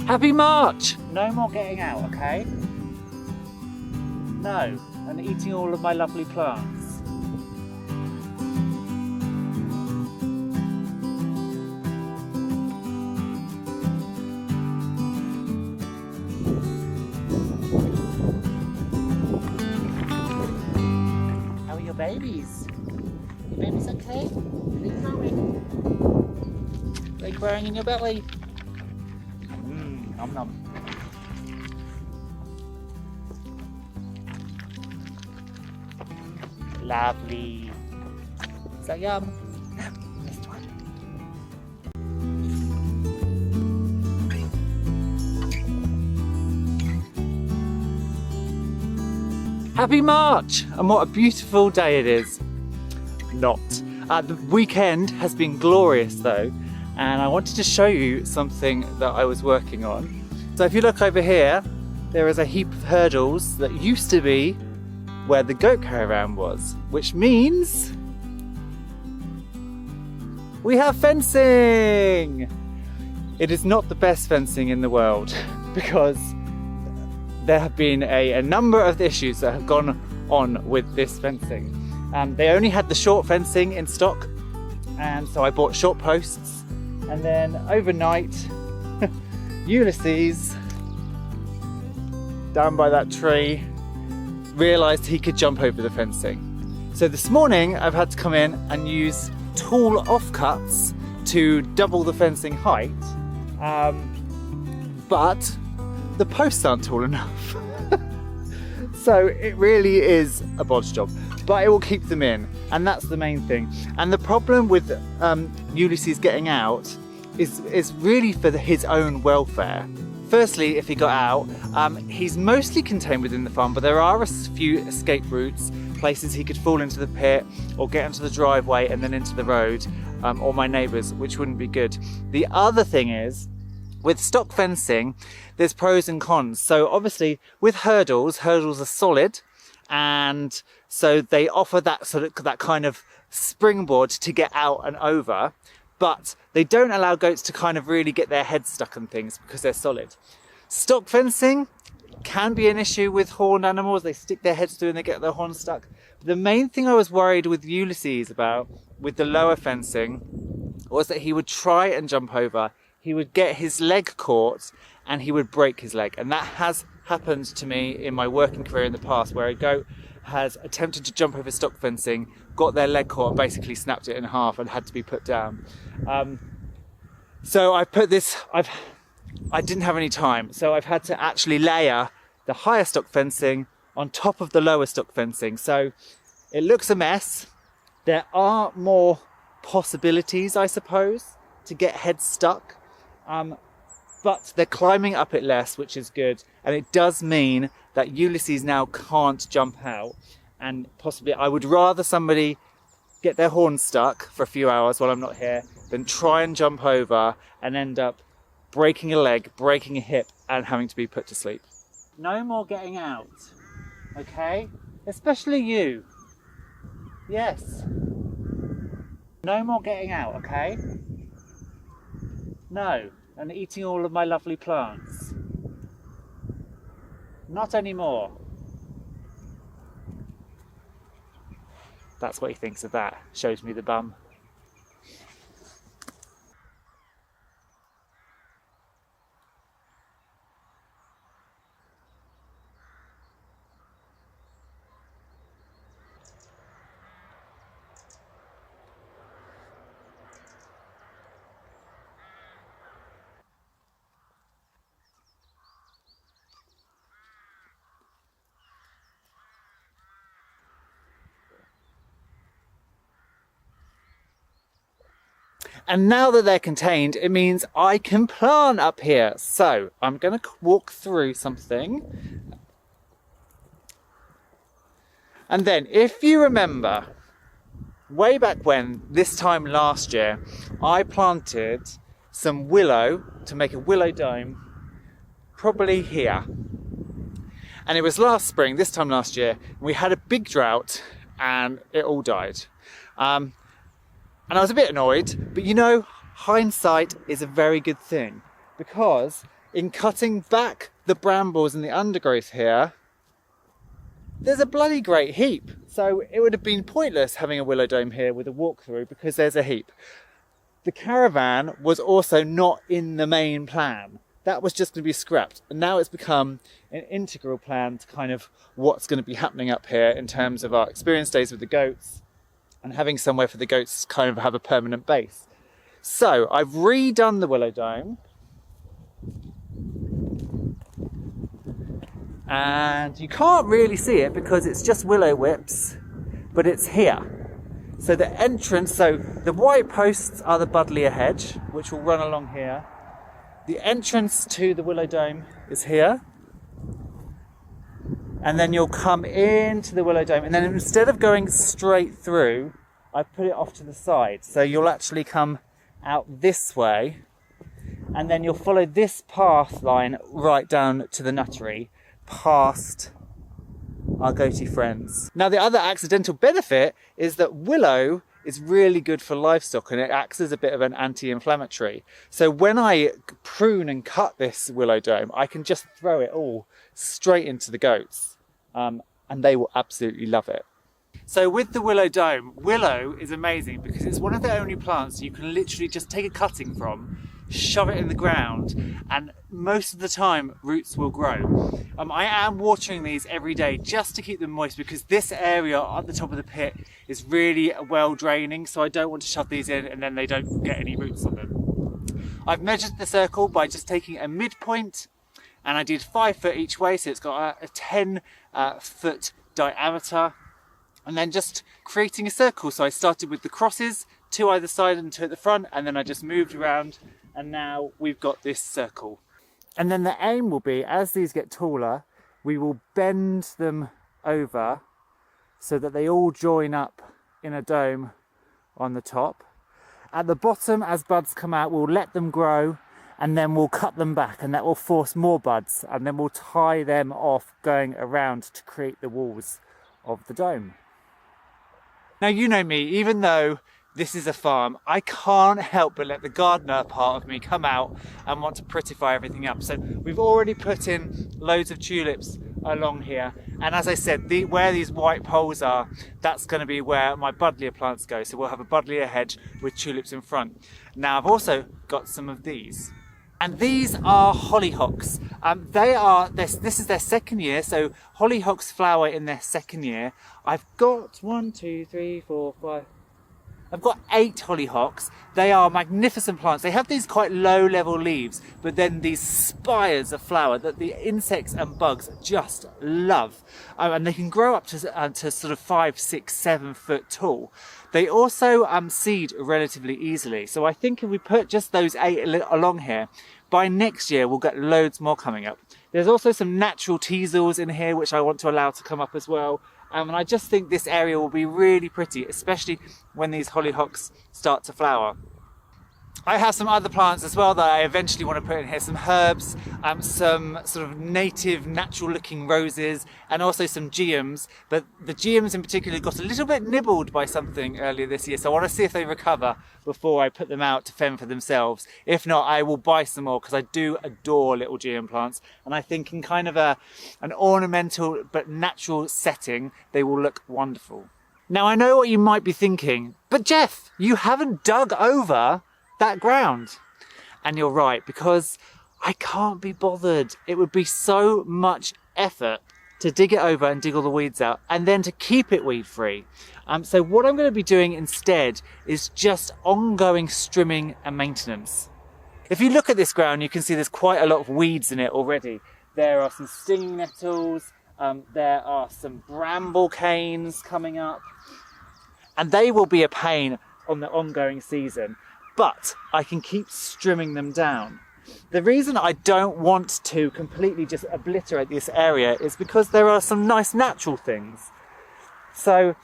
Happy March! No more getting out, okay? No, and eating all of my lovely plants. How are your babies? Your babies okay? Are they growing? Are they growing in your belly? Nom nom. Lovely. Is that yum? No, missed one. Happy March! And what a beautiful day it is. Not. The weekend has been glorious though, and I wanted to show you something that I was working on. So if you look over here, there is a heap of hurdles that used to be where the goat caravan was, which means we have fencing! It is not the best fencing in the world because there have been a number of issues that have gone on with this fencing. They only had the short fencing in stock, and so I bought short posts, and then overnight Ulysses down by that tree realised he could jump over the fencing. So this morning I've had to come in and use tall offcuts to double the fencing height, but the posts aren't tall enough. So it really is a bodge job, but it will keep them in, and that's the main thing. And the problem with Ulysses getting out is really for his own welfare. Firstly, if he got out, he's mostly contained within the farm, but there are a few escape routes, places he could fall into the pit or get into the driveway and then into the road, or my neighbours, which wouldn't be good. The other thing is, with stock fencing, there's pros and cons. So obviously with hurdles are solid, and so they offer that kind of springboard to get out and over, but they don't allow goats to kind of really get their heads stuck in things because they're solid. Stock fencing can be an issue with horned animals. They stick their heads through and they get their horns stuck. The main thing I was worried with Ulysses about with the lower fencing was that he would try and jump over, he would get his leg caught and he would break his leg. And that has happened to me in my working career in the past, where a goat has attempted to jump over stock fencing, got their leg caught and basically snapped it in half and had to be put down. So I didn't have any time, so I've had to actually layer the higher stock fencing on top of the lower stock fencing. So it looks a mess. There are more possibilities, I suppose, to get heads stuck, but they're climbing up it less, which is good. And it does mean that Ulysses now can't jump out, and possibly I would rather somebody get their horn stuck for a few hours while I'm not here than try and jump over and end up breaking a leg, breaking a hip, and having to be put to sleep. No more getting out, okay? Especially you. Yes. No more getting out, okay? No, and eating all of my lovely plants. Not anymore. That's what he thinks of that. Shows me the bum. And now that they're contained, it means I can plant up here. So I'm going to walk through something. And then if you remember, way back when, this time last year, I planted some willow to make a willow dome, probably here. And it was last spring, this time last year, we had a big drought and it all died. And I was a bit annoyed, but you know, hindsight is a very good thing, because in cutting back the brambles and the undergrowth here, there's a bloody great heap. So it would have been pointless having a willow dome here with a walkthrough because there's a heap. The caravan was also not in the main plan. That was just going to be scrapped. And now it's become an integral plan to kind of what's going to be happening up here in terms of our experience days with the goats and having somewhere for the goats to kind of have a permanent base. So I've redone the willow dome. And you can't really see it because it's just willow whips, but it's here. So the entrance, so the white posts are the buddleia hedge, which will run along here. The entrance to the willow dome is here. And then you'll come into the willow dome, and then instead of going straight through, I put it off to the side. So you'll actually come out this way, and then you'll follow this path line right down to the nuttery, past our goatee friends. Now the other accidental benefit is that willow is really good for livestock and it acts as a bit of an anti-inflammatory. So when I prune and cut this willow dome, I can just throw it all straight into the goats and they will absolutely love it. So with the willow dome, willow is amazing because it's one of the only plants you can literally just take a cutting from, shove it in the ground, and most of the time roots will grow. I am watering these every day just to keep them moist because this area at the top of the pit is really well draining, so I don't want to shove these in and then they don't get any roots on them. I've measured the circle by just taking a midpoint and I did 5 foot each way, so it's got a 10 foot diameter, and then just creating a circle. So I started with the crosses, 2 either side and 2 at the front, and then I just moved around and now we've got this circle. And then the aim will be, as these get taller, we will bend them over so that they all join up in a dome on the top. At the bottom, as buds come out, we'll let them grow and then we'll cut them back, and that will force more buds, and then we'll tie them off going around to create the walls of the dome. Now you know me, even though this is a farm, I can't help but let the gardener part of me come out and want to prettify everything up. So we've already put in loads of tulips along here, and as I said, where these white poles are, that's going to be where my buddleia plants go. So we'll have a buddleia hedge with tulips in front. Now I've also got some of these, and these are hollyhocks. This is their second year, so hollyhocks flower in their second year. I've got 1, 2, 3, 4, 5. I've got 8 hollyhocks. They are magnificent plants. They have these quite low level leaves, but then these spires of flower that the insects and bugs just love. And they can grow up to sort of 5, 6, 7 foot tall. They also seed relatively easily. So I think if we put just those 8 along here, by next year we'll get loads more coming up. There's also some natural teasels in here which I want to allow to come up as well. And I just think this area will be really pretty, especially when these hollyhocks start to flower. I have some other plants as well that I eventually want to put in here, some herbs, some sort of native natural looking roses, and also some geums. But the geums in particular got a little bit nibbled by something earlier this year, so I want to see if they recover before I put them out to fend for themselves. If not, I will buy some more because I do adore little geum plants, and I think in kind of an ornamental but natural setting they will look wonderful. Now I know what you might be thinking, but Jeff, you haven't dug over that ground. And you're right, because I can't be bothered. It would be so much effort to dig it over and dig all the weeds out and then to keep it weed free. So what I'm going to be doing instead is just ongoing strimming and maintenance. If you look at this ground, you can see there's quite a lot of weeds in it already. There are some stinging nettles, there are some bramble canes coming up, and they will be a pain on the ongoing season. But I can keep strimming them down. The reason I don't want to completely just obliterate this area is because there are some nice natural things. So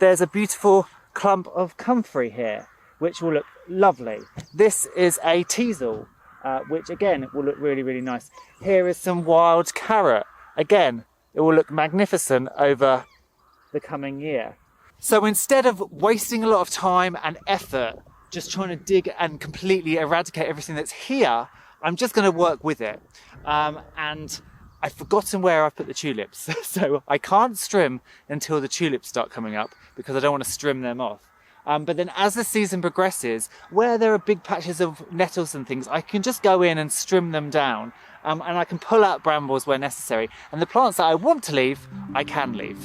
there's a beautiful clump of comfrey here, which will look lovely. This is a teasel, which again will look really, really nice. Here is some wild carrot. Again, it will look magnificent over the coming year. So instead of wasting a lot of time and effort just trying to dig and completely eradicate everything that's here, I'm just going to work with it. And I've forgotten where I've put the tulips. So I can't strim until the tulips start coming up because I don't want to strim them off. But then as the season progresses, where there are big patches of nettles and things, I can just go in and strim them down. And I can pull out brambles where necessary. And the plants that I want to leave, I can leave.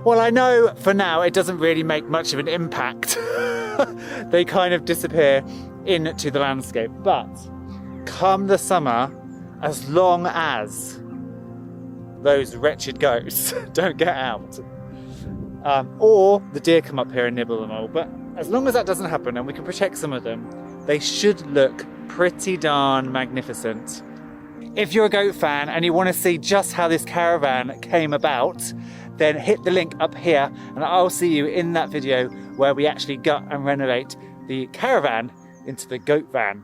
Well, I know for now it doesn't really make much of an impact. They kind of disappear into the landscape. But come the summer, as long as those wretched goats don't get out, or the deer come up here and nibble them all, but as long as that doesn't happen and we can protect some of them, they should look pretty darn magnificent. If you're a goat fan and you want to see just how this caravan came about, then hit the link up here and I'll see you in that video where we actually gut and renovate the caravan into the goat van.